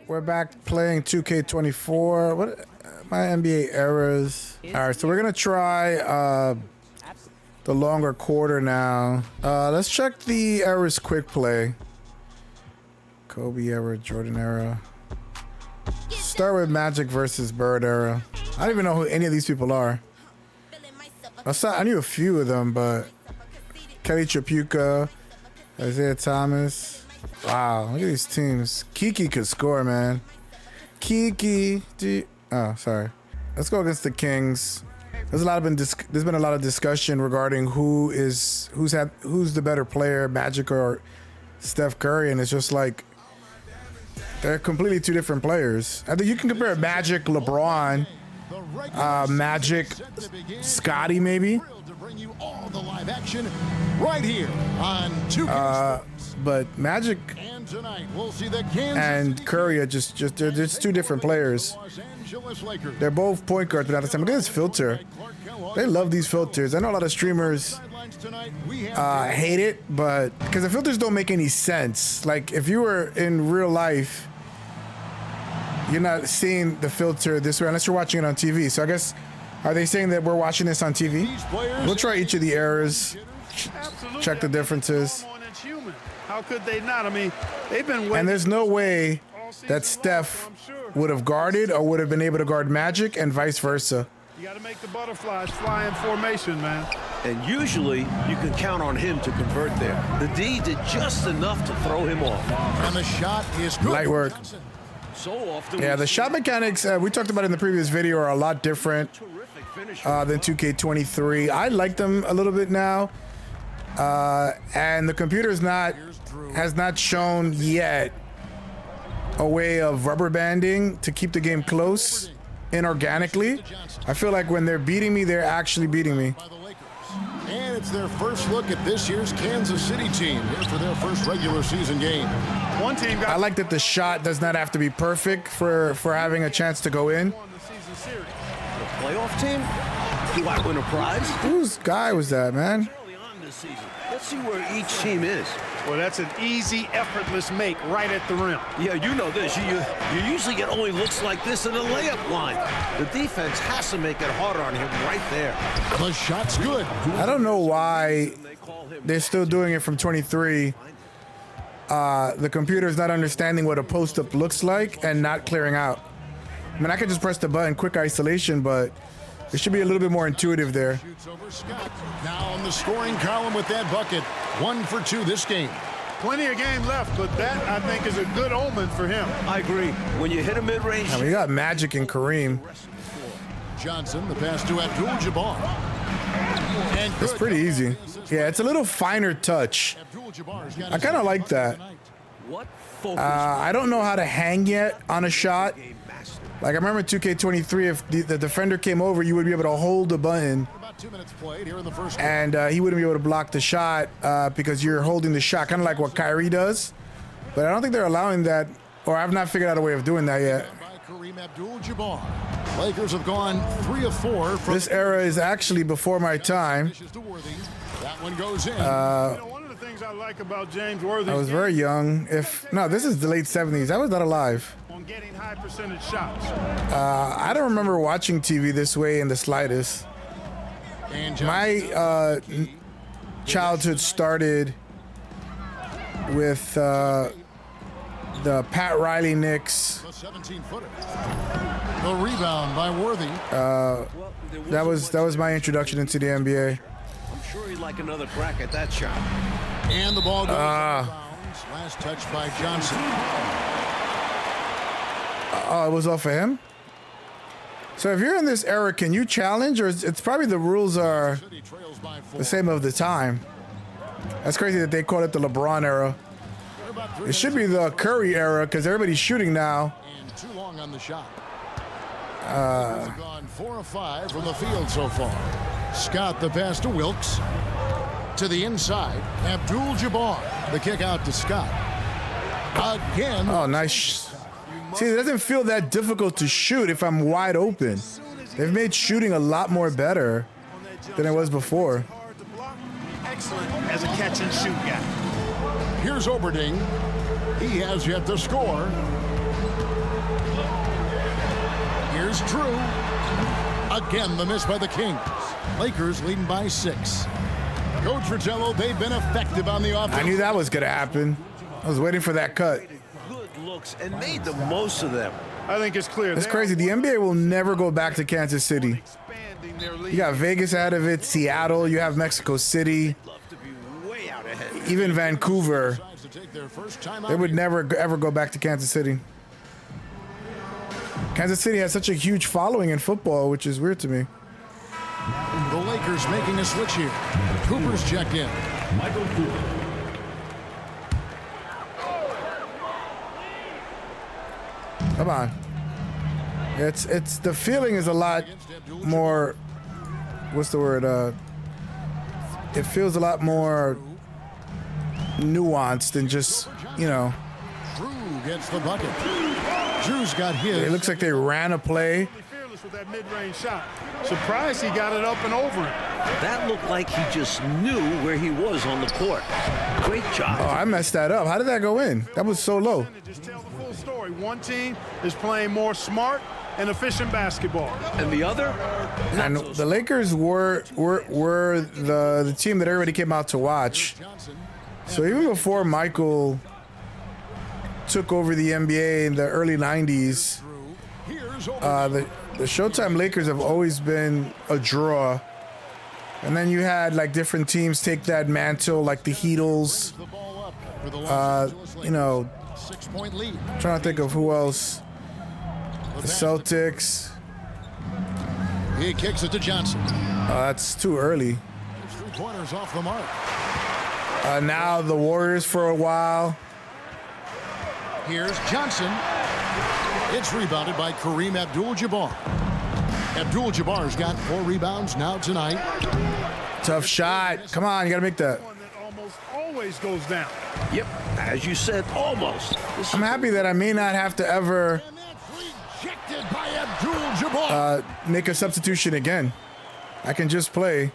We're back playing 2K24. What my NBA eras? All right, so we're gonna try the longer quarter now. Let's check the eras quick play. Kobe era, Jordan era. Start with Magic versus Bird era. I don't even know who any of these people are. I knew a few of them, but Kelly Tripucka, Isaiah Thomas. Wow, look at these teams. Kiki could score, man. Kiki. Oh, sorry. Let's go against the Kings. There's been a lot of discussion regarding who's the better player, Magic or Steph Curry, and it's just like they're completely two different players. I think you can compare Magic, LeBron, Magic, Scotty, maybe. All the live action right here on 2K. But Magic and Curry are they're just two different players. They're both point guards, but at the same time, look at this filter. They love these filters. I know a lot of streamers hate it, but because the filters don't make any sense. Like if you were in real life, you're not seeing the filter this way unless you're watching it on TV. So I guess, are they saying that we're watching this on TV? We'll try each of the errors, check the differences. How could they not? I mean, they've been waiting. And there's no way that Steph would have guarded or would have been able to guard Magic and vice versa. You got to make the butterflies fly in formation, man. And usually you can count on him to convert there. The D did just enough to throw him off. And the shot is good. Light work. So often. Yeah, the shot mechanics we talked about in the previous video are a lot different than 2K23. I like them a little bit now. And the computer has not shown yet a way of rubber banding to keep the game close inorganically. I feel like when they're beating me, they're actually beating me. And it's their first look at this year's Kansas City team here for their first regular season game. One team got. I like that the shot does not have to be perfect for having a chance to go in. The playoff team? Do I win a prize? Whose guy was that, man? Early on this season. Let's see where each team is. Well, that's an easy, effortless make right at the rim. Yeah, you know this. You usually get only looks like this in the layup line. The defense has to make it harder on him right there. The shot's good. I don't know why they're still doing it from 23. The computer's not understanding what a post-up looks like and not clearing out. I mean, I could just press the button, quick isolation, but it should be a little bit more intuitive there. Now on the scoring column with that bucket. 1 for 2 this game. Plenty of game left, but that, I think, is a good omen for him. I agree. When you hit a mid-range... I mean, you got Magic and Kareem. Johnson, the pass to Abdul-Jabbar. It's pretty easy. Yeah, it's a little finer touch. I kind of like that. I don't know how to hang yet on a shot. Like, I remember 2K23, if the defender came over, you would be able to hold the button. 2 minutes played here in the first and he wouldn't be able to block the shot because you're holding the shot, kind of like what Kyrie does. But I don't think they're allowing that, or I've not figured out a way of doing that yet. By Kareem Abdul-Jabbar. Lakers have gone 3 of 4. From this era is actually before my time. That one goes in. One of the things I like about James Worthy. I was very young. No, this is the late 70s. I was not alive. On getting high percentage shots. I don't remember watching TV this way in the slightest. My childhood started with the Pat Riley Knicks. The 17-footer. The rebound by Worthy. That was my introduction into the NBA. I'm sure he'd like another crack at that shot. And the ball goes out of bounds. Last touch by Johnson. Oh, it was off of him? So if you're in this era, can you challenge, or it's probably the rules are the same of the time? That's crazy that they call it the LeBron era. It should be the Curry era because everybody's shooting now. And too long on the shot. Gone 4 of 5 from the field so far. Scott the pass to Wilkes. To the inside, Abdul-Jabbar. The kick out to Scott. Again. Oh, nice. See, it doesn't feel that difficult to shoot if I'm wide open. They've made shooting a lot more better than it was before. Excellent as a catch and shoot guy. Here's Oberding. He has yet to score. Again, the miss by the Kings. Lakers leading by 6. Coach Fratello, they've been effective on the offense. I knew that was going to happen. I was waiting for that cut. Good looks and made the most of them. I think it's clear. It's crazy. The NBA will never go back to Kansas City. You got Vegas out of it, Seattle, you have Mexico City, even Vancouver. They would never ever go back to Kansas City. Kansas City has such a huge following in football, which is weird to me. The Lakers making a switch here. Cooper's checked in. Michael Cooper. Come on. It's the feeling is a lot more, what's the word? It feels a lot more nuanced than just, you know. Drew gets the bucket. Drew's got his. It looks like they ran a play. Fearless with that mid-range shot. Surprised he got it up and over it. That looked like he just knew where he was on the court. Great job. Oh, I messed that up. How did that go in? That was so low. Just tell the full story. One team is playing more smart and efficient basketball. And the other? And the Lakers were the team that everybody came out to watch. So even before Michael took over the NBA in the early 90s, the Showtime Lakers have always been a draw. And then you had like different teams take that mantle, like the Heatles. You know, 6-point lead. Trying to think of who else. The Celtics. He kicks it to Johnson. That's too early. 3 pointers off the mark. Now the Warriors for a while. Here's Johnson. It's rebounded by Kareem Abdul-Jabbar. Abdul-Jabbar's got 4 rebounds now tonight. Tough shot. Come on, you gotta make that. One that almost always goes down. Yep, as you said, almost. I'm happy that I may not have to ever Rejected by Abdul-Jabbar. make a substitution again. I can just play.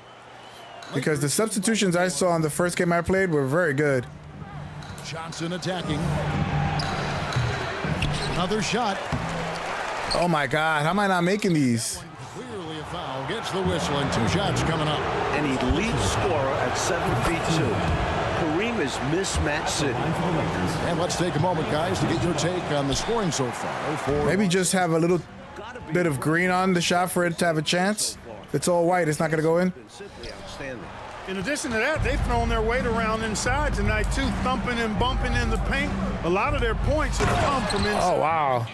Because the substitutions I saw in the first game I played were very good. Johnson attacking. Another shot. Oh my God, how am I not making these? Clearly a foul. Gets the whistle and 2 shots coming up. An elite scorer at 7'2". Kareem is mismatch city. And let's take a moment, guys, to get your take on the scoring so far. For Maybe just have a little bit of green on the shot for it to have a chance. If it's all white, it's not gonna go in. Simply outstanding. In addition to that, they've thrown their weight around inside tonight, too, thumping and bumping in the paint. A lot of their points have come from inside. Oh, wow.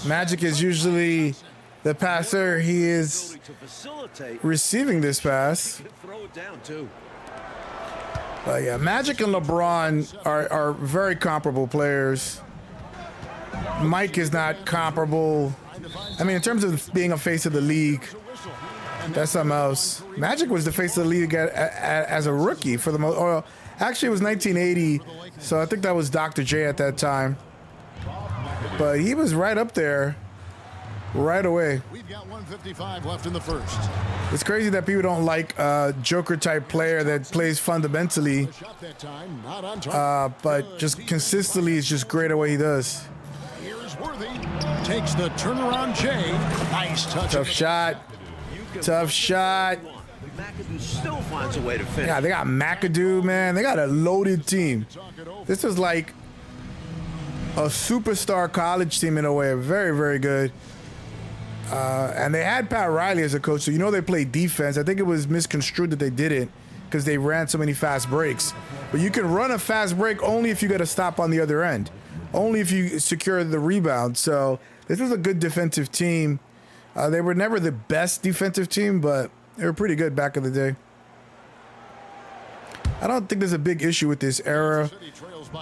Magic is usually the passer. He is receiving this pass. Throw it down, too. But yeah, Magic and LeBron are very comparable players. Mike is not comparable. I mean, in terms of being a face of the league, that's something else. Magic was the face of the league as a rookie for the most. Or actually, it was 1980, so I think that was Dr. J at that time. But he was right up there, right away. We've got 1:55 left in the first. It's crazy that people don't like a Joker-type player that plays fundamentally, but just consistently is just great at what he does. Here's Worthy. Takes the turnaround J. Nice touch. Tough shot. Tough shot. McAdoo still finds a way to finish. Yeah, they got McAdoo, man. They got a loaded team. This is like a superstar college team in a way. Very, very good. And they had Pat Riley as a coach, so you know they played defense. I think it was misconstrued that they did it because they ran so many fast breaks. But you can run a fast break only if you get a stop on the other end. Only if you secure the rebound. So this was a good defensive team. They were never the best defensive team, but they were pretty good back in the day. I don't think there's a big issue with this era.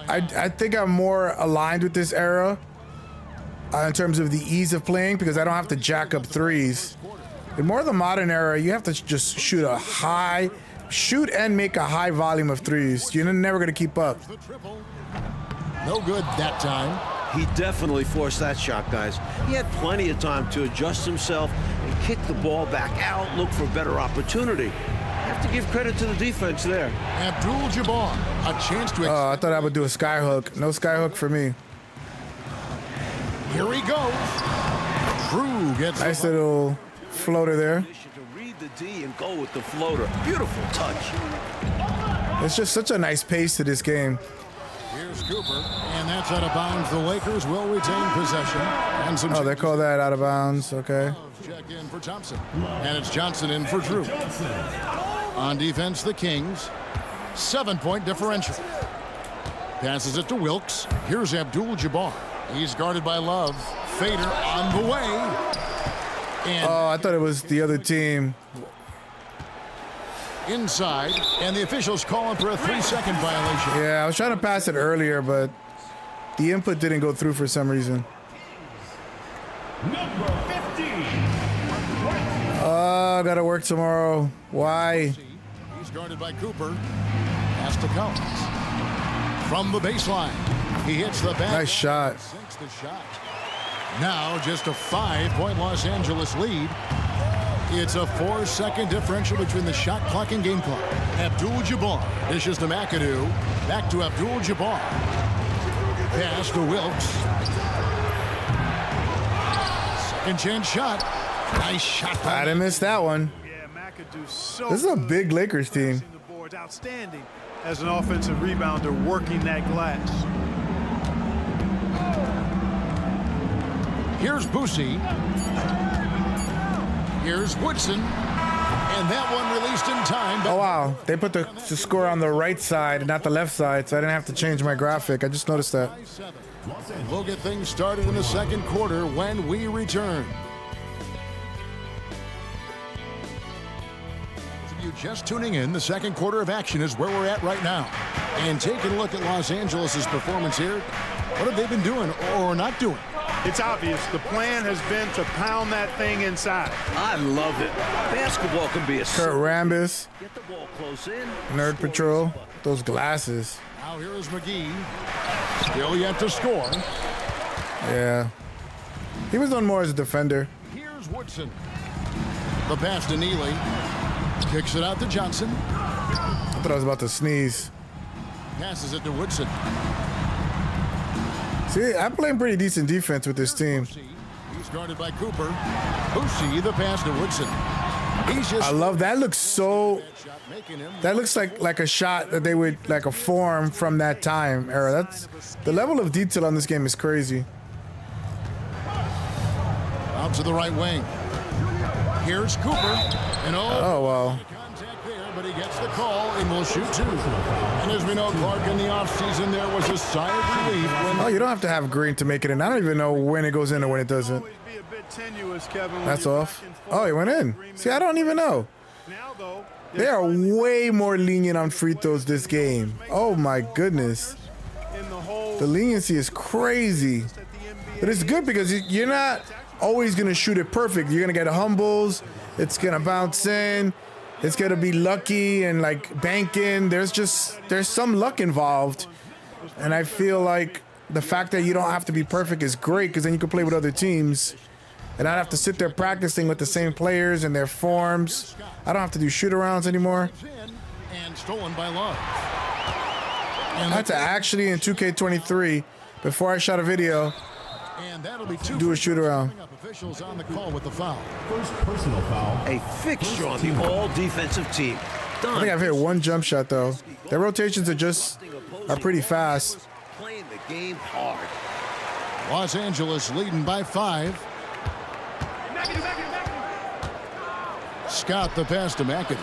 I think I'm more aligned with this era in terms of the ease of playing because I don't have to jack up threes. In more of the modern era, you have to just shoot and make a high volume of threes. You're never going to keep up. No good that time. He definitely forced that shot, guys. He had plenty of time to adjust himself and kick the ball back out, look for a better opportunity. Have to give credit to the defense there. Abdul-Jabbar, a chance to... I thought I would do a sky hook. No sky hook for me. Here he goes. Drew gets... Nice little floater there. To read the D and go with the floater. Beautiful touch. It's just such a nice pace to this game. Here's Cooper, and that's out of bounds. The Lakers will retain possession. And some Oh, they call that out of bounds. Okay. check in for Thompson. And it's Johnson in for Drew. On defense, the Kings. 7-point differential. Passes it to Wilkes. Here's Abdul-Jabbar. He's guarded by Love. Fader on the way. And Oh, I thought it was the other team. inside, and the officials call him for a 3-second violation. Yeah, I was trying to pass it earlier, but the input didn't go through for some reason. Number 15. I gotta work tomorrow. Why? He's guarded by Cooper. Pass to Collins. From the baseline, he hits the back. Nice shot. Sinks the shot. Now just a 5-point Los Angeles lead. It's a 4-second differential between the shot clock and game clock. Abdul-Jabbar dishes to McAdoo. Back to Abdul-Jabbar. Pass to Wilkes. Second chance shot. Nice shot. I didn't miss that one. Yeah, McAdoo's so This is a good big Lakers team. passing the boards. Outstanding as an offensive rebounder working that glass. Here's Boosie. Here's Woodson. And that one released in time. Oh, wow. They put the score on the right side and not the left side, so I didn't have to change my graphic. I just noticed that. We'll get things started in the second quarter when we return. If you just tuning in, the second quarter of action is where we're at right now. And taking a look at Los Angeles' performance here, what have they been doing or not doing? It's obvious the plan has been to pound that thing inside. I love it. Basketball can be a Kurt Rambis, Get the ball close in. Nerd Patrol, those glasses. Now here is McGee. Still yet to score. Yeah. He was done more as a defender. Here's Woodson. The pass to Neely. Kicks it out to Johnson. I thought I was about to sneeze. Passes it to Woodson. See, I'm playing pretty decent defense with this team. He's guarded by Cooper. Boosie, the pass to Woodson. He's just I love that. Looks so. making him. That looks like a shot that they would like a form from that time era. That's the level of detail on this game is crazy. Out to the right wing. Here's Cooper. And Oh well. contact there, but he gets the call and will shoot two. And as we know, Clark, in the offseason, there was a sigh of relief when Oh, you don't have to have green to make it in. I don't even know when it goes in or when it doesn't. Always be a bit tenuous, Kevin, when That's you're off. back and Oh, he went in. forth. See, I don't even know. Now, though, They are way more lenient on free throws this game. Oh my goodness. in the whole The leniency is crazy. at the NBA. But it's good because you're not always going to shoot it perfect. You're going to get humbles. It's going to bounce in. It's going to be lucky and like banking. There's some luck involved. And I feel like the fact that you don't have to be perfect is great because then you can play with other teams. And I don't have to sit there practicing with the same players and their forms. I don't have to do shoot-arounds anymore. and stolen by Love. I had to actually in 2K23, before I shot a video, And that'll be two do a shoot-around. officials on the call with the foul. First personal foul. A fixture on the all-defensive team. I think I've hit one jump shot though. Their rotations are pretty fast. Playing the game hard. Los Angeles leading by 5. Scott the pass to McAdoo.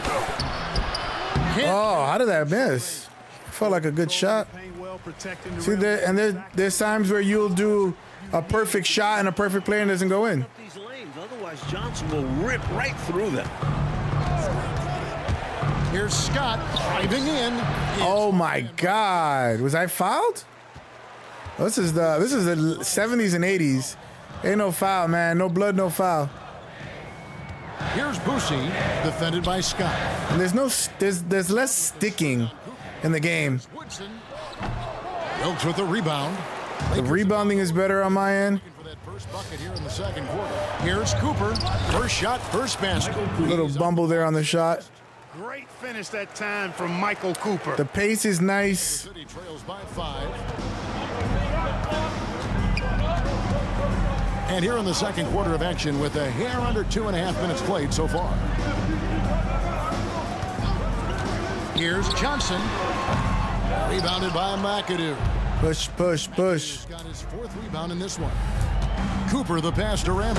Oh, how did that miss? Felt like a good shot. Paint well, protecting the See, rim. there's times where you'll do a perfect shot and a perfect play and it doesn't go in. These lanes, otherwise Johnson will rip right through them. Here's Scott driving in. Oh my God, was I fouled? This is the 70s and 80s. Ain't no foul, man. No blood, no foul. Here's Boosie, defended by Scott. And there's less sticking in the game. Woodson. Wilkes with the rebound. The rebounding is better on my end. For that first bucket here in the second quarter. Here's Cooper. First shot, first basket. Little bumble there on the shot. Great finish that time from Michael Cooper. The pace is nice. City trails by 5. And here in the second quarter of action with a hair under 2.5 minutes played so far. Here's Johnson. Rebounded by McAdoo. Push, push, push. He's got his 4th rebound in this one. Cooper the pass to Rambis.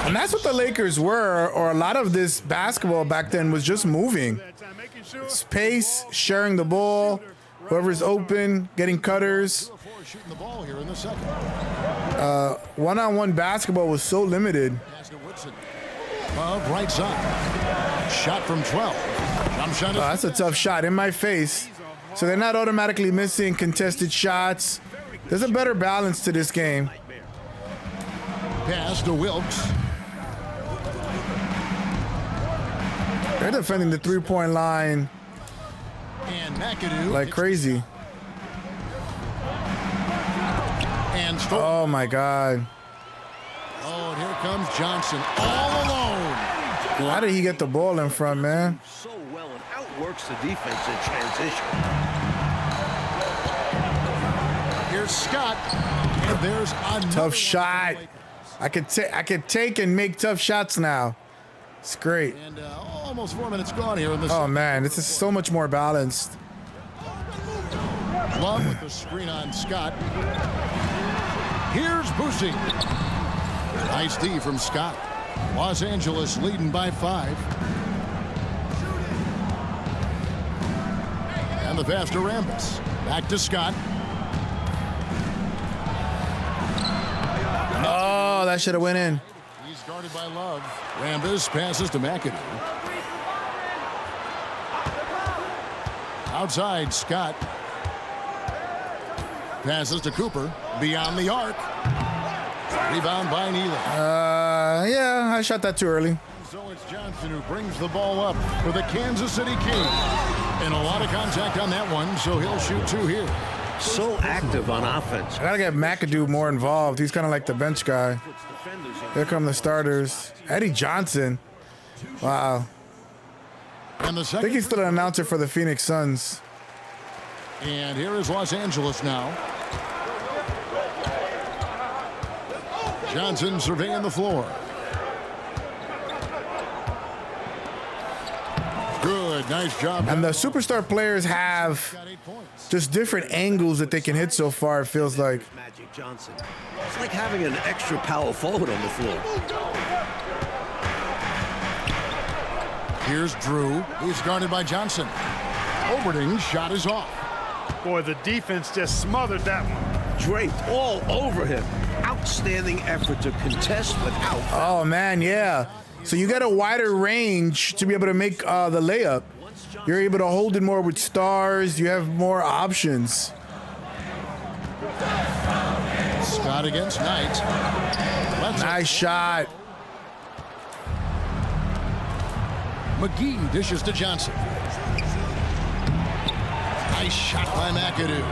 And that's what the Lakers were, or a lot of this basketball back then was just moving. Space, sharing the ball, whoever's open, getting cutters. Shooting the ball here in the second. One-on-one basketball was so limited. Right side. Shot from 12. Jump shot. That's a tough shot in my face. So they're not automatically missing contested shots. There's a better balance to this game. Pass to Wilkes. They're defending the three-point line And McAdoo. like crazy. And Oh my God. Oh, and here comes Johnson all alone. How did he get the ball in front, man? So well and outworks the defense in transition. Here's Scott. And there's another Tough shot. I could take and make tough shots now. It's great. And almost 4 minutes gone here in this. Oh man, this is so much more balanced. Love with the screen on Scott. Here's Boosie. Nice D from Scott. Los Angeles leading by 5. And the pass to Rambis. Back to Scott. Oh, that should have went in. He's guarded by Love. Rambis passes to McAdoo. Outside, Scott. Passes to Cooper. Beyond the arc. Rebound by Neely. Yeah, I shot that too early. So it's Johnson who brings the ball up for the Kansas City Kings. And a lot of contact on that one, so he'll shoot 2 here. So active on offense. I gotta get McAdoo more involved. He's kind of like the bench guy. Here come the starters. Eddie Johnson. Wow. And the I second. think he's still an announcer for the Phoenix Suns. And here is Los Angeles now. Johnson surveying the floor. Good, nice job. And the superstar players have Got 8 points. just different angles that they can hit so far, it feels like. Magic Johnson. It's like having an extra power forward on the floor. Here's Drew. He's guarded by Johnson. Oberding's shot is off. Boy, the defense just smothered that one. Draped all over him. Outstanding effort to contest without. Oh, man, yeah. So you got a wider range to be able to make the layup. You're able to hold it more with stars. You have more options. Scott against Knight. Nice shot. McGee dishes to Johnson. Nice shot by McAdoo.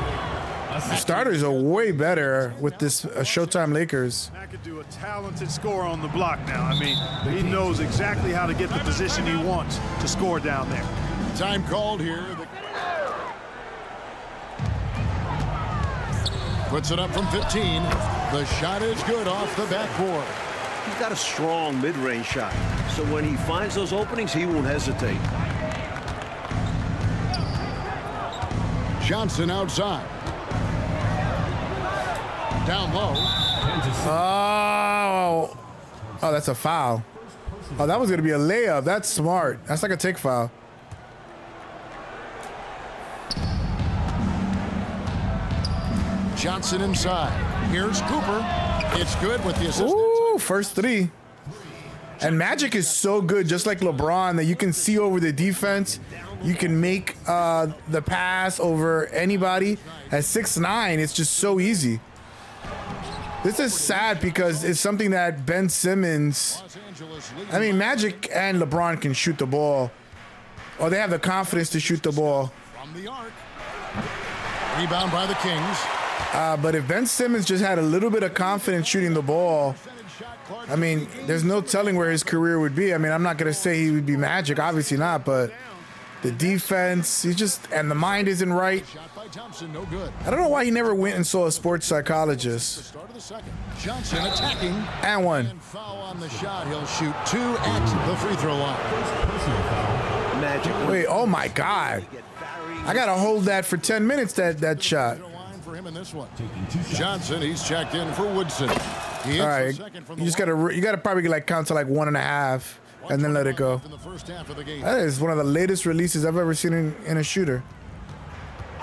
The starters are way better with this Showtime Lakers. McAdoo, a talented scorer on the block now. I mean, he knows exactly how to get the position he wants to score down there. Time called here. Puts it up from 15. The shot is good off the backboard. He's got a strong mid-range shot. So when he finds those openings, he won't hesitate. Johnson outside. Down low. Oh, that's a foul. Oh, that was going to be a layup. That's smart. That's like a take foul. Johnson inside. Here's Cooper. It's good with the assist. Ooh, first 3. And Magic is so good, just like LeBron, that you can see over the defense. You can make the pass over anybody. At 6'9", it's just so easy. This is sad because it's something that Ben Simmons, I mean, Magic and LeBron can shoot the ball. Or they have the confidence to shoot the ball. From the arc. Rebound by the Kings. But if Ben Simmons just had a little bit of confidence shooting the ball, I mean, there's no telling where his career would be. I mean, I'm not going to say he would be Magic, obviously not, but The defense, and the mind isn't right. Shot by Thompson, no good. I don't know why he never went and saw a sports psychologist. Start of the second. Johnson attacking. And one. And foul on the shot. He'll shoot 2 at the free throw line. Personal foul. Magic. Wait, oh my God. I gotta hold that for 10 minutes, that shot. Line for him in this one. Taking 2 shots. Johnson, he's checked in for Woodson. He hits All right, the second from you the just line. gotta probably like count to like 1.5 and then let it go. In the first half of the game. That is one of the latest releases I've ever seen in a shooter.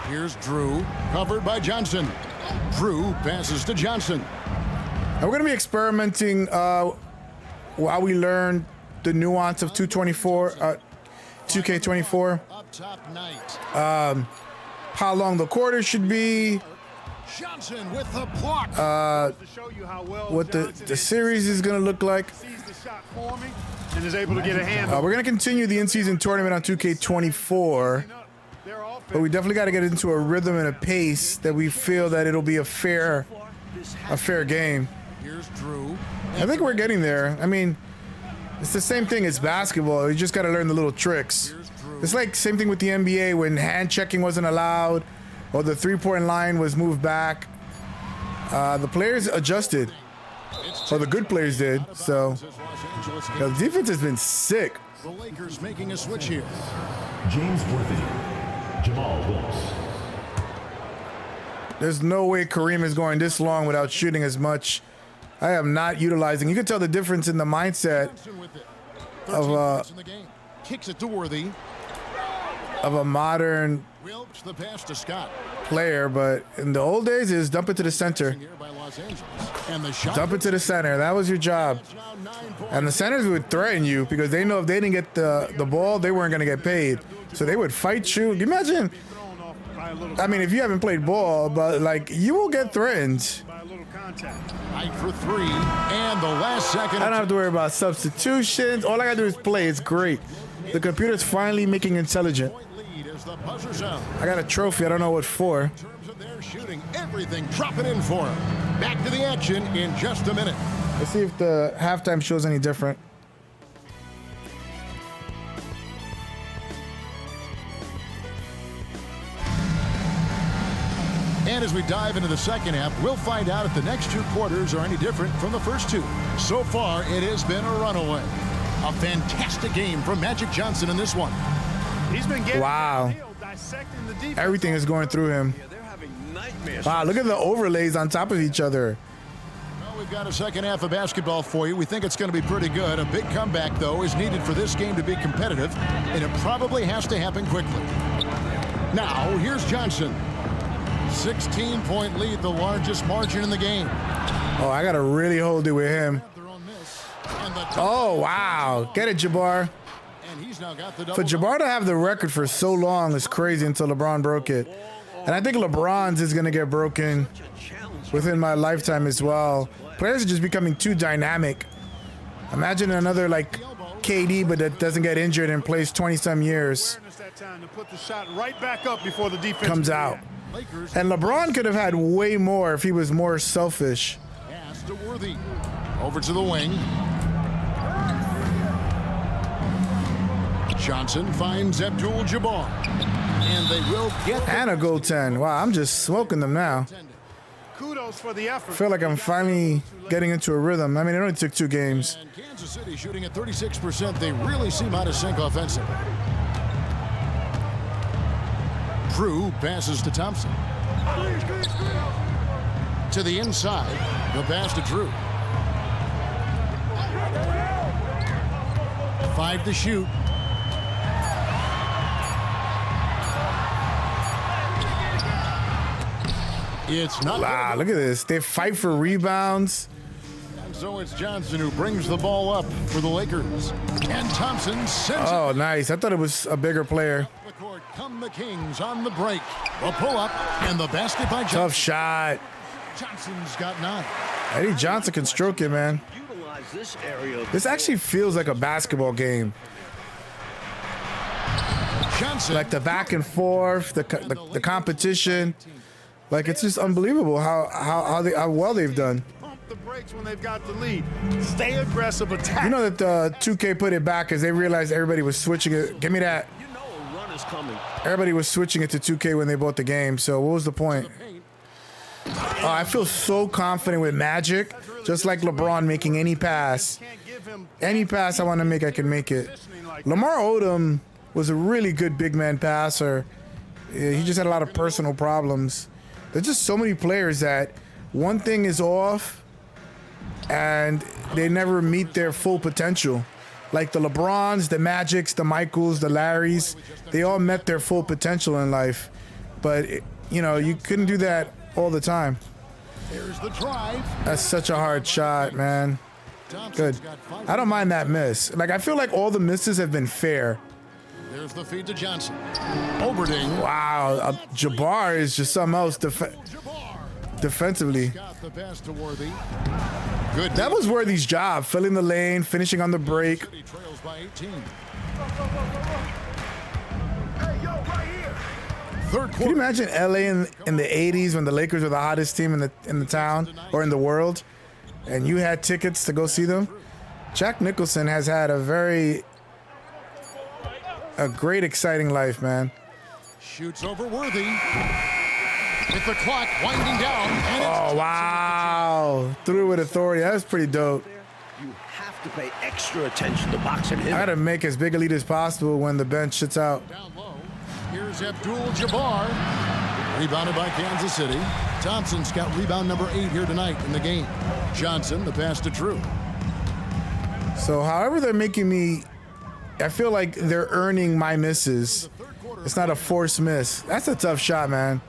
Here's Drew, covered by Johnson. Drew passes to Johnson. And we're gonna be experimenting while we learn the nuance of 2K24. Up top, Knight. How long the quarter should be, Johnson with the block. To show you how well what the Johnson series is gonna look like. sees the shot forming and is able to get a hand We're gonna continue the in-season tournament on 2K24, Their offense. but we definitely got to get into a rhythm and a pace that we feel that it'll be a fair game. Here's Drew. I think we're getting there. I mean, it's the same thing as basketball. You just got to learn the little tricks. It's like same thing with the NBA when hand checking wasn't allowed or the three-point line was moved back. The players adjusted, or the good players did. So the defense has been sick. The Lakers making a switch here. James Worthy. Jamal Wilkes. There's no way Kareem is going this long without shooting as much. I am not utilizing. You can tell the difference in the mindset Johnson with it. Of, 13 minutes in the game. Kicks it to Worthy. of a modern Wilkes the pass to Scott. player, but in the old days is dump it to the center. Here by Los Angeles. And the shot. Dump it to the center. That was your job. Now 9 points. And the centers would threaten you because they know if they didn't get the ball, they weren't going to get paid. So they would fight you. Can you imagine? Thrown off by a little, I mean, if you haven't played ball, but like you will get threatened. by a little contact. Knight for 3. And the last second. I don't have to worry about substitutions. All I got to do is play. It's great. The computer's finally making intelligent. Point lead as the buzzer sound. I got a trophy. I don't know what for. In terms of their shooting, everything dropping in for him. Back to the action in just a minute. Let's see if the halftime shows any different. And as we dive into the second half, we'll find out if the next 2 quarters are any different from the first 2. So far, it has been a runaway. A fantastic game from Magic Johnson in this one. He's been getting Wow. dissecting the defense. Everything is going through him. Yeah, they're having nightmares. Wow, look at the overlays on top of each other. Well, we've got a second half of basketball for you. We think it's going to be pretty good. A big comeback, though, is needed for this game to be competitive, and it probably has to happen quickly. Now, here's Johnson. 16-point lead, the largest margin in the game. Oh, I got to really hold it with him. Their own miss. And the Oh, wow. Get it, Jabbar. And he's now got the double. For Jabbar to have the record for so long is crazy until LeBron broke it. And I think LeBron's is going to get broken within my lifetime as well. Players are just becoming too dynamic. Imagine another like KD, but that doesn't get injured and plays 20-some years. Awareness that time to put the shot right back up before the defense Comes can out. react. Lakers And LeBron could have had way more if he was more selfish. pass to Worthy. Over to the wing. Johnson finds Abdul-Jabbar. And they will get And a goaltend. Wow, I'm just smoking them now. Kudos for the effort. I feel like I'm finally getting into a rhythm. I mean, it only took 2 games. And Kansas City shooting at 36%. They really seem out of sync offensively. Drew passes to Thompson. To the inside. The pass to Drew. 5 to shoot. It's not. Wow, look at this. They fight for rebounds. And so it's Johnson who brings the ball up for the Lakers. And Thompson sends Oh, nice. I thought it was a bigger player. it up the court. Come the Kings on the break. A pull-up and the basket by Johnson. Tough shot. Johnson's got 9. Eddie Johnson can stroke it, man. Utilize this area of This actually feels like a basketball game. Johnson. Like the back and forth, the competition. Like, it's just unbelievable how well they've done. Pump the brakes when they've got the lead. Stay aggressive, attack. You know that 2K put it back as they realized everybody was switching it. Give me that. you know a run is coming. Everybody was switching it to 2K when they bought the game, so what was the point? I feel so confident with Magic, just like LeBron making any pass. Any pass I want to make, I can make it. Lamar Odom was a really good big man passer. He just had a lot of personal problems. There's just so many players that one thing is off and they never meet their full potential. Like the LeBrons, the Magics, the Michaels, the Larrys, they all met their full potential in life. But, you know, you couldn't do that all the time. Here's the drive. That's such a hard shot, man. Good. I don't mind that miss. Like, I feel like all the misses have been fair. There's the feed to Johnson. Oberding. Wow, Jabbar is just something else defensively. Got the pass to Worthy. Good. That was Worthy's job, filling the lane, finishing on the break. He trails by 18. Third Can you quarter. imagine LA in the 80s when the Lakers were the hottest team in the town or in the world, and you had tickets to go see them? Jack Nicholson has had a great, exciting life, man. Shoots over Worthy. With the clock winding down. And it's Oh, wow. Threw it with authority. That was pretty dope. You have to pay extra attention to boxing him. I got to make as big a lead as possible when the bench sits out. down low. Here's Abdul-Jabbar. Rebounded by Kansas City. Thompson's got rebound number 8 here tonight in the game. Johnson, the pass to Drew. So however they're making me, I feel like they're earning my misses. It's not a forced miss. That's a tough shot, man.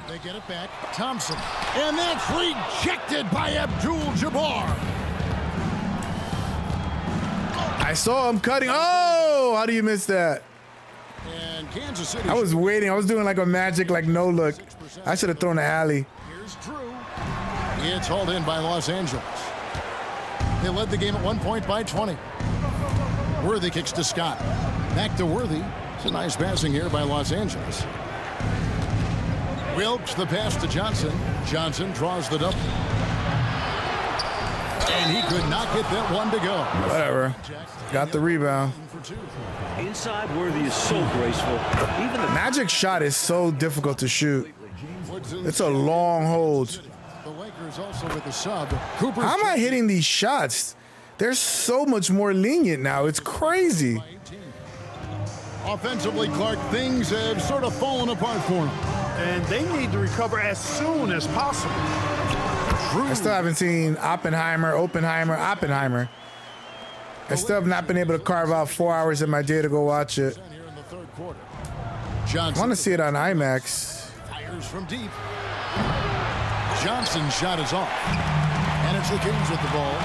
They get it back. Thompson. And that's rejected by Abdul-Jabbar. I saw him cutting. Oh, how do you miss that? And Kansas City. I was waiting. I was doing like a Magic, like no look. I should have thrown the alley. Here's Drew. It's hauled in by Los Angeles. They led the game at 1 point by 20. Worthy kicks to Scott. Back to Worthy. It's a nice passing here by Los Angeles. Wilkes the pass to Johnson. Johnson draws the double. And he could not get that one to go. Whatever. Got the rebound. Inside, Worthy is so graceful. Even the Magic shot is so difficult to shoot. It's a long hold. The Lakers also with the sub. Cooper. How am I hitting these shots? They're so much more lenient now. It's crazy. Offensively, Clark, things have sort of fallen apart for him. And they need to recover as soon as possible. I still haven't seen Oppenheimer. I still have not been able to carve out 4 hours in my day to go watch it. Here in the third quarter. I Johnson want to see it on IMAX. fires from deep. Johnson's shot is off. And it's the Kings with the ball.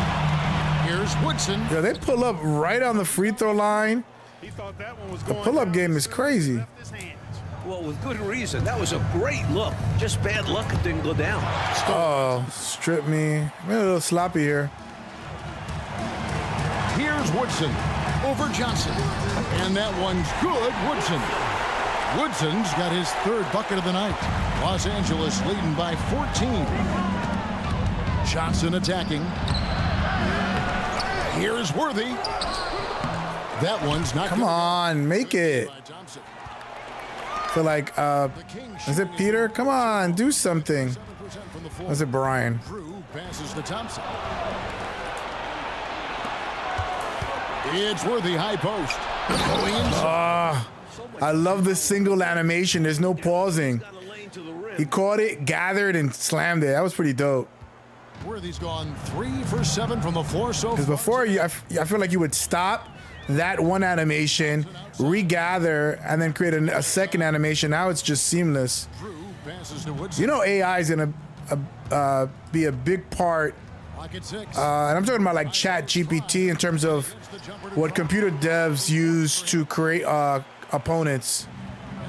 Here's Woodson. Yeah, they pull up right on the free throw line. He thought that one was The going pull-up down, game is so he crazy. left his hands. well, with good reason. That was a great look. Just bad luck it didn't go down. Oh, strip me. I'm a little sloppy here. Here's Woodson over Johnson. And that one's good. Woodson's got his third bucket of the night. Los Angeles leading by 14. Johnson attacking. Here's Worthy. That one's not Come good. on, make it. By Thompson. I feel like, is it Peter? Come on, do something. 7% from the floor. Is it Brian? Drew passes to Thompson. It's Worthy, high post. Going inside. I love the single animation. There's no pausing. Got a lane to the rim. He caught it, gathered, and slammed it. That was pretty dope. Worthy's gone 3 for 7 from the floor so Because far. before, I feel like you would stop that one animation, regather, and then create a second animation. Now it's just seamless. Drew passes to Woodson. You know AI is going to be a big part, Clock at 6. and I'm talking about like Chat GPT in terms of what computer devs use to create opponents.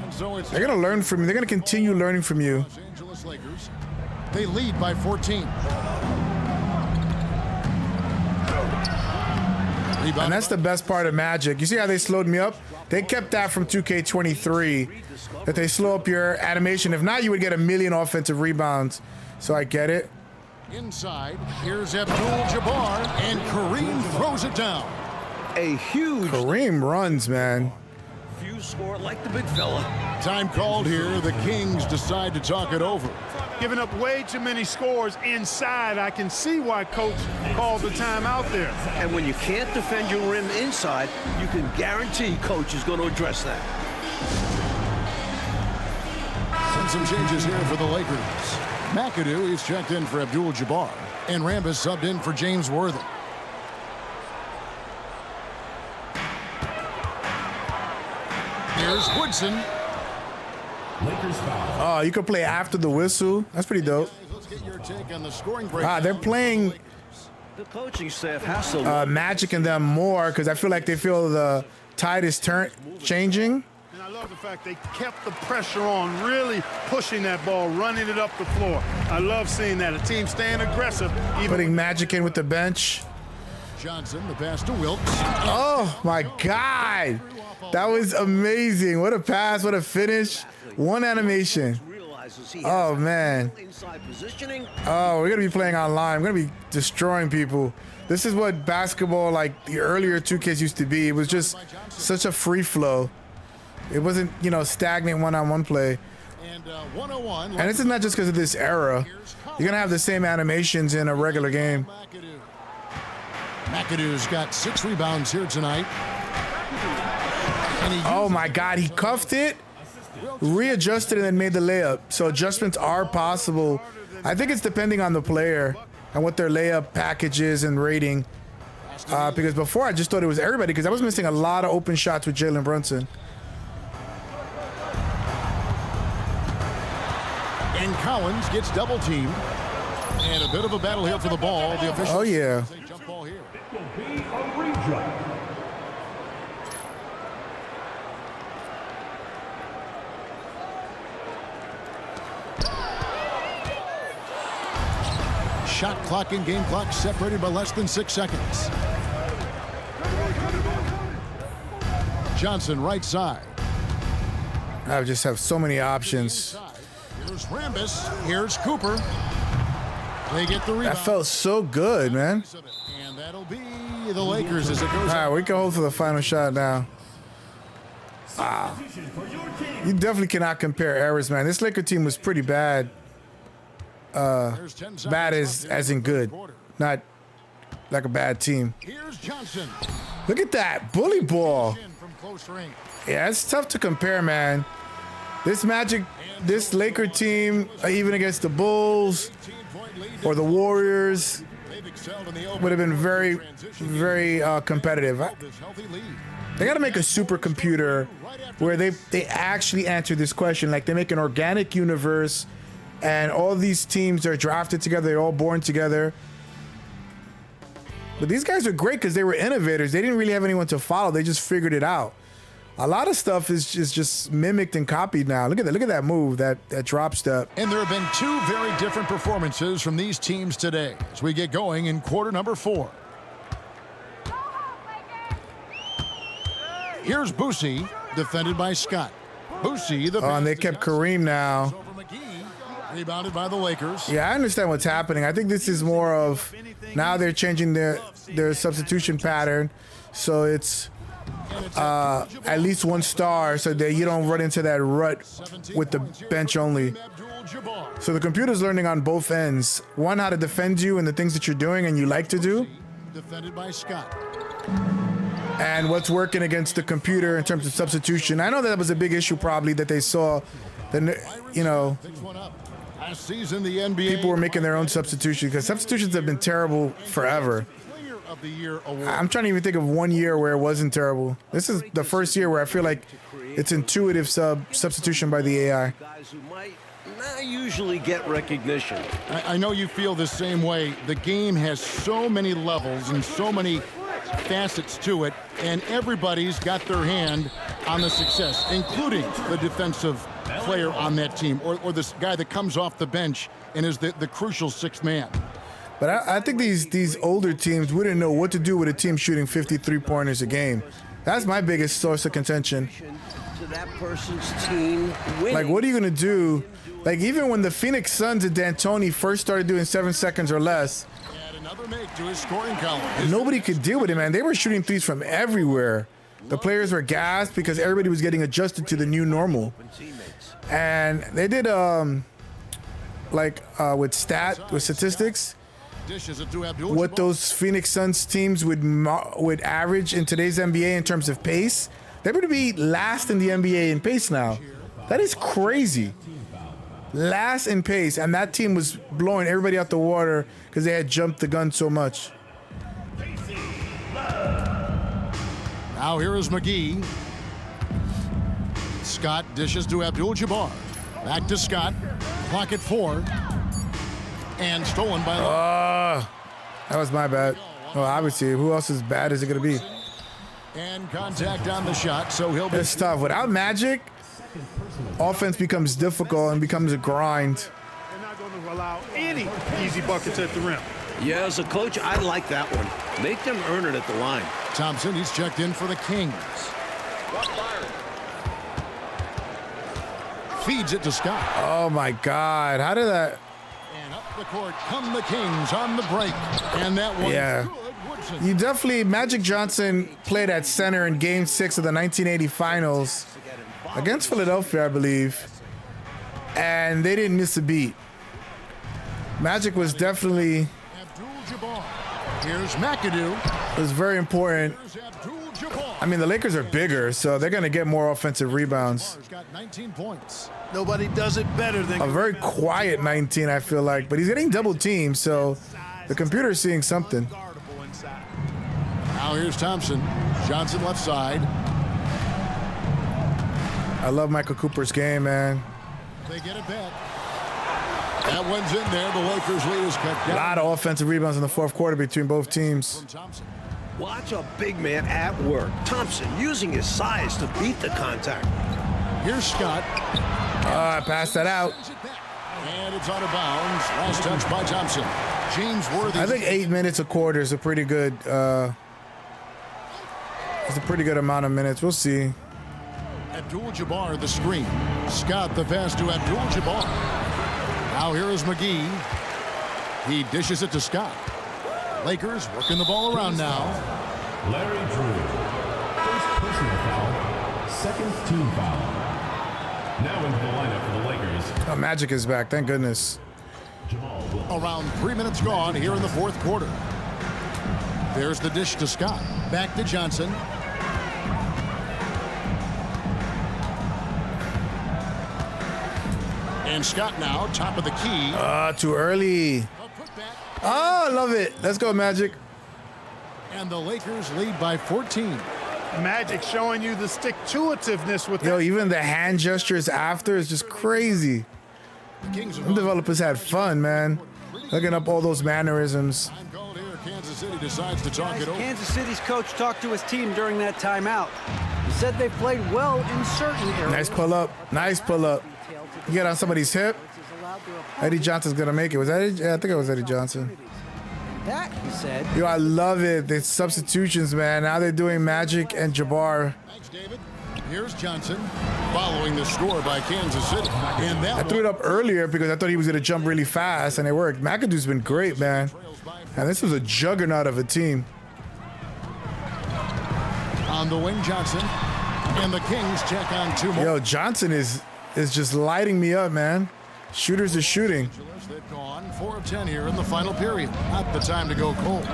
And so it's They're going to learn from you. They're going to continue learning from you. Los Angeles Lakers. They lead by 14. And that's the best part of Magic. You see how they slowed me up? They kept that from 2K23, that they slow up your animation. If not, you would get a million offensive rebounds. So I get it. Inside, here's Abdul-Jabbar, and Kareem throws it down. A huge Kareem runs, man. few score like the big fella. Time called here. The Kings decide to talk it over. Giving up way too many scores inside. I can see why coach called the timeout there. And when you can't defend your rim inside, you can guarantee coach is going to address that. And some changes here for the Lakers. McAdoo is checked in for Abdul-Jabbar, and Rambis subbed in for James Worthy. Here's Woodson. Lakers foul. Oh, you can play after the whistle. That's pretty dope. Let's get your take on the scoring break. They're playing The coaching staff has to Magic in them more because I feel like they feel the tide is changing. And I love the fact they kept the pressure on, really pushing that ball, running it up the floor. I love seeing that. A team staying aggressive. Even Putting Magic in with the bench. Johnson, the pass to Wilkes. Oh, my God. That was amazing. What a pass. What a finish. One animation. Oh, man. Oh, we're going to be playing online. We're going to be destroying people. This is what basketball, like the earlier 2Ks used to be. It was just such a free flow. It wasn't, you know, stagnant one-on-one play. And 101. And this is not just because of this era. You're going to have the same animations in a regular game. McAdoo's got 6 rebounds here tonight. Oh, my God. He cuffed it, readjusted, and then made the layup. So adjustments are possible. I think it's depending on the player and what their layup package is and rating. Because before I just thought it was everybody because I was missing a lot of open shots with Jalen Brunson. And Collins gets double teamed. And a bit of a battle here for the ball. The officials. Oh, yeah. Say jump ball here. It will be a redraw. Shot clock and game clock separated by less than 6 seconds. Johnson right side. I just have so many options. Here's Rambis. Here's Cooper. They get the rebound. That felt so good, man. And that'll be the Lakers as it goes. All right, we can hold for the final shot now. You definitely cannot compare eras, man. This Laker team was pretty bad. Bad as in good, not like a bad team. Here's Johnson. Look at that bully ball. From close range. Yeah, it's tough to compare, man. This this Laker team, even against the Bulls or the Warriors, would have been very, very competitive. They got to make a supercomputer where they actually answer this question. Like they make an organic universe. And all these teams are drafted together. They're all born together. But these guys are great because they were innovators. They didn't really have anyone to follow. They just figured it out. A lot of stuff is just mimicked and copied now. Look at that. Look at that move, that drop step. And there have been 2 very different performances from these teams today as we get going in quarter number 4. Here's Boosie, defended by Scott. Boosie, the and they kept Kareem now. Rebounded by the Lakers. Yeah, I understand what's happening. I think this is more of now they're changing their substitution pattern, so it's at least 1 star so that you don't run into that rut with the bench only. So the computer's learning on both ends. One, how to defend you and the things that you're doing and you like to do. Defended by Scott. And what's working against the computer in terms of substitution. I know that was a big issue probably that they saw. That, you know, Last season, the NBA people were making their own substitution because substitutions have been terrible forever. Player of the Year award. I'm trying to even think of one year where it wasn't terrible. This is the first year where I feel like it's intuitive substitution by the AI. Guys who might not usually get recognition. I know you feel the same way. The game has so many levels and so many facets to it, and everybody's got their hand on the success, including the defensive player on that team or this guy that comes off the bench and is the crucial 6th man. But I think these older teams wouldn't know what to do with a team shooting 53 pointers a game. That's my biggest source of contention. To that person's team winning. Like, what are you going to do? Like, even when the Phoenix Suns and D'Antoni first started doing 7 seconds or less, Add another make to his scoring column. nobody could deal with it, man. They were shooting threes from everywhere. the players were gassed because everybody was getting adjusted to the new normal. And they did with statistics, what those Phoenix Suns teams would average in today's NBA in terms of pace. They're going to be last in the NBA in pace now. That is crazy. Last in pace, and that team was blowing everybody out the water because they had jumped the gun so much. Now here is McGee. Scott dishes to Abdul-Jabbar. Back to Scott. Clock at 4. And stolen by... That was my bad. Well, obviously, who else's bad is it going to be? And contact on the shot, so he'll be... It's tough. Without Magic, offense becomes difficult and becomes a grind. They're not going to allow any easy buckets at the rim. Yeah, as a coach, I like that one. Make them earn it at the line. Thompson, he's checked in for the Kings. Feeds it to Scott. Oh, my God. How did that... And up the court come the Kings on the break. And that one... Yeah. You definitely... Magic Johnson played at center in Game 6 of the 1980 Finals against Philadelphia, I believe. And they didn't miss a beat. Magic was definitely... Abdul-Jabbar. Here's McAdoo. It was very important. Here's Abdul-Jabbar. I mean, the Lakers are bigger, so they're going to get more offensive rebounds. He's got 19 points. Nobody does it better than... A very quiet 19, I feel like. But he's getting double teamed, so the computer's seeing something. Now here's Thompson. Johnson left side. I love Michael Cooper's game, man. They get it back. That one's in there. The Lakers lead is cut A down. lot of offensive rebounds in the fourth quarter between both teams. From Thompson. Watch a big man at work. Thompson using his size to beat the contact. Here's Scott. I passed that out. And it's out of bounds. Last touch by Thompson. James Worthy. I think 8 minutes a quarter is a pretty good. It's a pretty good amount of minutes. We'll see. Abdul-Jabbar the screen. Scott the pass to Abdul-Jabbar. Now here is McGee. He dishes it to Scott. Lakers working the ball around now. Larry Drew. First personal foul. Second team foul. Now into the lineup for the Lakers. Oh, Magic is back. Thank goodness. Jamal Williams. Around 3 minutes gone here in the fourth quarter. There's the dish to Scott. Back to Johnson. And Scott now, top of the key. Too early. A putback. Oh, I love it. Let's go, Magic. And the Lakers lead by 14. Magic showing you the stick-to-itiveness with Yo, that. even the hand gestures after is just crazy. The Kings have Them developers had fun, man. Looking up all those mannerisms. Time called here. Kansas City decides to talk it over. Kansas City's coach talked to his team during that timeout. He said they played well in certain areas. Nice pull up. Nice pull up. You get on somebody's hip. Eddie Johnson's gonna make it. Was that Eddie? Yeah, I think it was Eddie Johnson. That, he said, Yo, I love it. The substitutions, man. Now they're doing Magic and Jabbar. Thanks, David. Here's Johnson following the score by Kansas City. And that I threw it up earlier because I thought he was gonna jump really fast, and it worked. McAdoo's been great, man. And this was a juggernaut of a team. on the wing, Johnson. And the Kings check on two more. Yo, Johnson is just lighting me up, man. Shooters are shooting. They've gone 4 of 10 here in the final period. Not the time to go cold.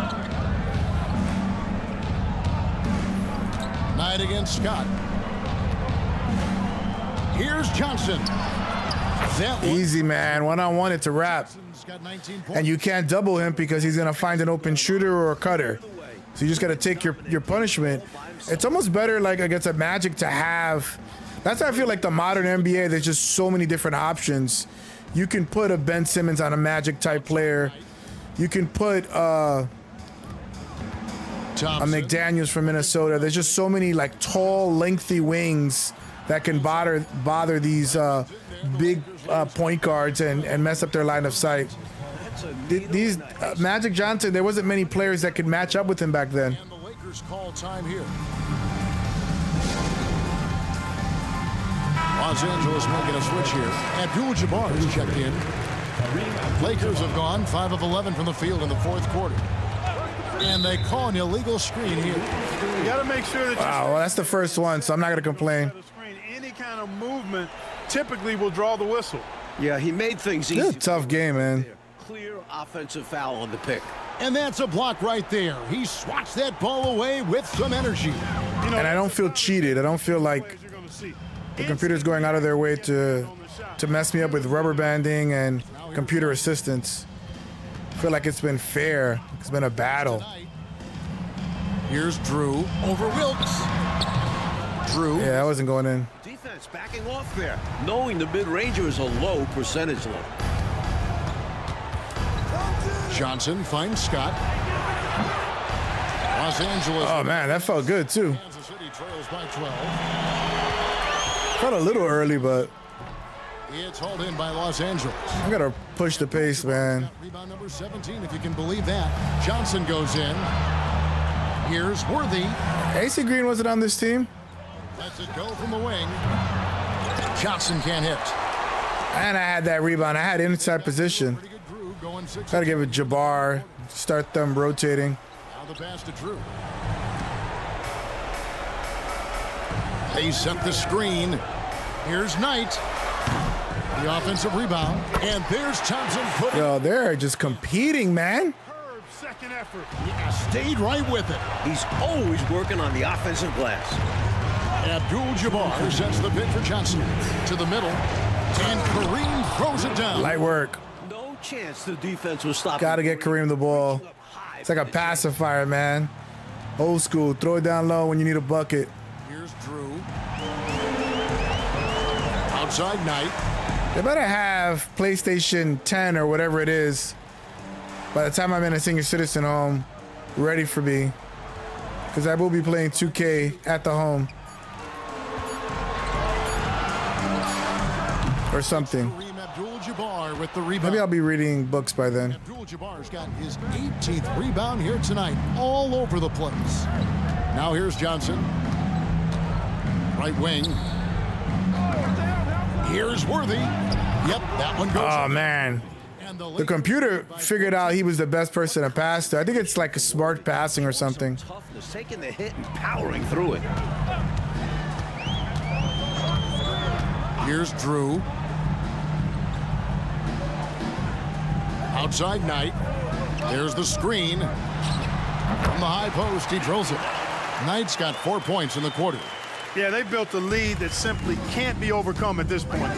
Knight against Scott. Here's Johnson. Easy, man. One-on-one, it's a wrap. Got 19 points. And you can't double him because he's going to find an open shooter or a cutter. So you just got to take your punishment. It's almost better, like, against a Magic to have... That's why I feel like the modern NBA, there's just so many different options. You can put a Ben Simmons on a Magic-type player. You can put a McDaniels from Minnesota. There's just so many, like, tall, lengthy wings that can bother these big point guards and mess up their line of sight. These Magic Johnson, there wasn't many players that could match up with him back then. And the Lakers call time here. Los Angeles making a switch here. Abdul-Jabbar is checked in. Lakers have gone 5 of 11 from the field in the fourth quarter. And they call an illegal screen here. You got to make sure that Wow, well, that's the first one, so I'm not going to complain. any kind of movement typically will draw the whistle. Yeah, he made things This is easy. a tough game, man. Clear offensive foul on the pick. And that's a block right there. He swats that ball away with some energy. You know, And I don't feel cheated. I don't feel like you're going to see. the computer's going out of their way to mess me up with rubber banding and computer assistance. I feel like it's been fair. It's been a battle. Here's Drew over Wilkes. Drew. Yeah, that wasn't going in. Defense backing off there, knowing the mid-ranger is a low percentage look. Johnson finds Scott. Los Angeles. Oh, man, that felt good, too. Kansas City trails by 12. Felt a little early, but It's hauled in by Los Angeles. I got to push the pace, man. Rebound number 17, if you can believe that. Johnson goes in. Here's Worthy. AC Green wasn't on this team. Lets it go from the wing. Johnson can't hit. And I had that rebound. I had inside position. Pretty good Drew going 6. Got to give it Jabbar. Start them rotating. Now the pass to Drew. They set the screen. Here's Knight. The offensive rebound. And there's Thompson putting Yo, they're just competing, man. Herb, second effort. stayed right with it. He's always working on the offensive glass. Abdul-Jabbar sets the pick for Johnson. To the middle. And Kareem throws it down. Light work. No chance the defense will stop. Got to get Kareem the ball. It's like a pacifier, man. Old school. Throw it down low when you need a bucket. Here's Drew. Outside Knight. They better have PlayStation 10 or whatever it is by the time I'm in a senior citizen home ready for me, because I will be playing 2K at the home or something. Kareem Abdul-Jabbar with the rebound. Maybe I'll be reading books by then. Abdul-Jabbar's got his 18th rebound here tonight, all over the place. Now here's Johnson. Right wing. Here's Worthy. Yep, that one goes. Oh, man. And The computer figured out he was the best person to pass to. I think it's like a smart passing or something. Toughness, taking the hit and powering through it. Here's Drew. Outside Knight. There's the screen. From the high post, he drills it. Knight's got 4 points in the quarter. Yeah, they built a lead that simply can't be overcome at this point.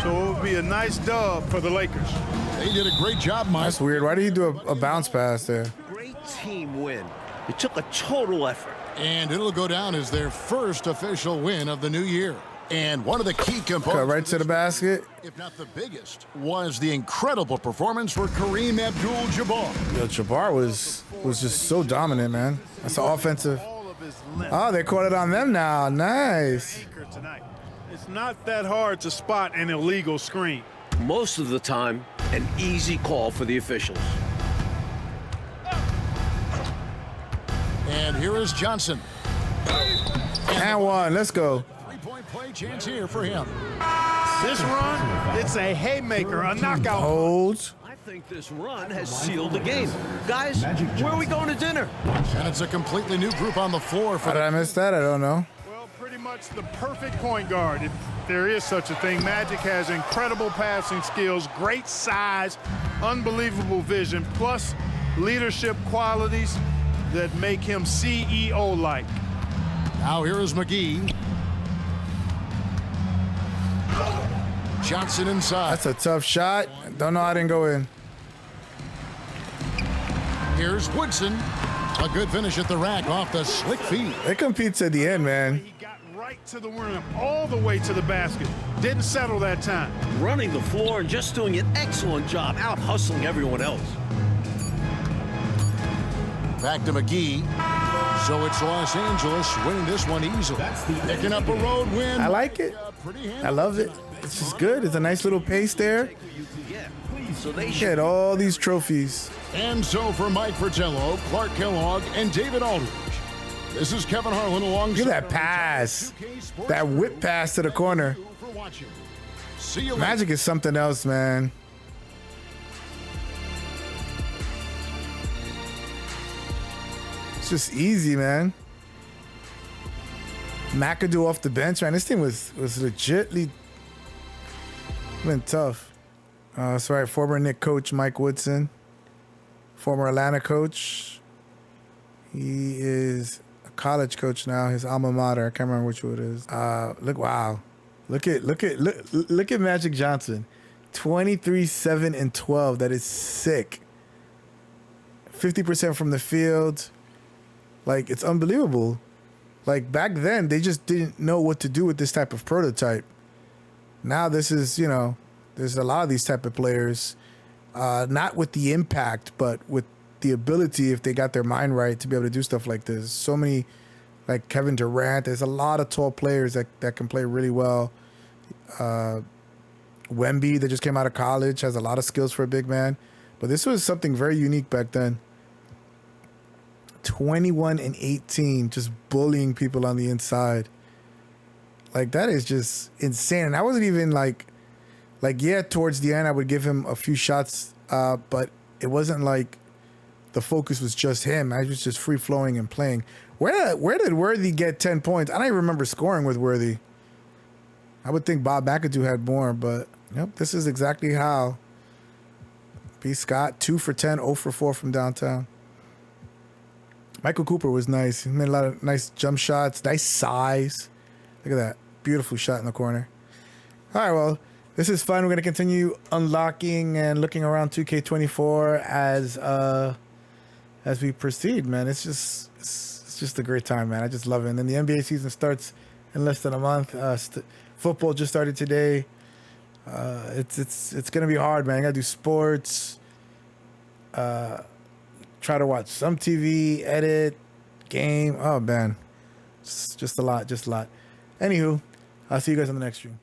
So it will be a nice dub for the Lakers. They did a great job, Mike. That's weird. Why did he do a bounce pass there? Great team win. It took a total effort. And it'll go down as their first official win of the new year. And one of the key components, Cut right to the basket. if not the biggest, was the incredible performance for Kareem Abdul-Jabbar. Yo, Jabbar was just so dominant, man. That's an offensive. All of his length. Oh, they caught it on them now. Nice. Anchor tonight. It's not that hard to spot an illegal screen. Most of the time, an easy call for the officials. And here is Johnson. And one. Let's go. Three-point play chance here for him. This run, it's a haymaker, a knockout. Holds. I think this run has sealed the game. Guys, where are we going to dinner? And it's a completely new group on the floor for How did I miss that? I don't know. Well, pretty much the perfect point guard, if there is such a thing. Magic has incredible passing skills, great size, unbelievable vision, plus leadership qualities that make him CEO-like. Now here is McGee. Johnson inside. That's a tough shot. Don't know how I didn't go in. Here's Woodson. A good finish at the rack off the slick feet. It competes at the end, man. He got right to the rim, all the way to the basket. Didn't settle that time. Running the floor and just doing an excellent job out hustling everyone else. Back to McGee. So it's Los Angeles winning this one easily. Picking up a road win. I like it. Pretty I love it. It's just good. It's a nice little pace there. So they should. Get all these trophies. And so for Mike Fratello, Clark Kellogg, and David Aldridge, this is Kevin Harlan alongside. Look at that pass. That whip pass to the corner. See you later. Magic is something else, man. It's just easy, man. McAdoo off the bench, man. This thing was legitly been tough. That's right. Former Knick coach Mike Woodson, former Atlanta coach. He is a college coach now. His alma mater. I can't remember which one it is. Wow. Look at Magic Johnson. 23, 7, and 12. That is sick. 50% from the field. Like, it's unbelievable. Like, back then, they just didn't know what to do with this type of prototype. Now this is, you know, there's a lot of these type of players, not with the impact, but with the ability, if they got their mind right, to be able to do stuff like this. So many, like Kevin Durant. There's a lot of tall players that can play really well. Wemby, that just came out of college, has a lot of skills for a big man. But this was something very unique back then. 21 and 18, just bullying people on the inside. Like, that is just insane. And I wasn't even like, yeah, towards the end, I would give him a few shots, but it wasn't like the focus was just him. I was just free-flowing and playing. Where did Worthy get 10 points? I don't even remember scoring with Worthy. I would think Bob McAdoo had more, but yep, this is exactly how. B. Scott, 2 for 10, 0 for 4 from downtown. Michael Cooper was nice. He made a lot of nice jump shots, nice size. Look at that. Beautiful shot in the corner. All right, well, this is fun. We're going to continue unlocking and looking around 2K24 as we proceed, man. It's just a great time, man. I just love it. And then the NBA season starts in less than a month. Football just started today. It's going to be hard, man. I got to do sports. Try to watch some TV, edit, game. Oh, man. It's just a lot, Anywho, I'll see you guys on the next stream.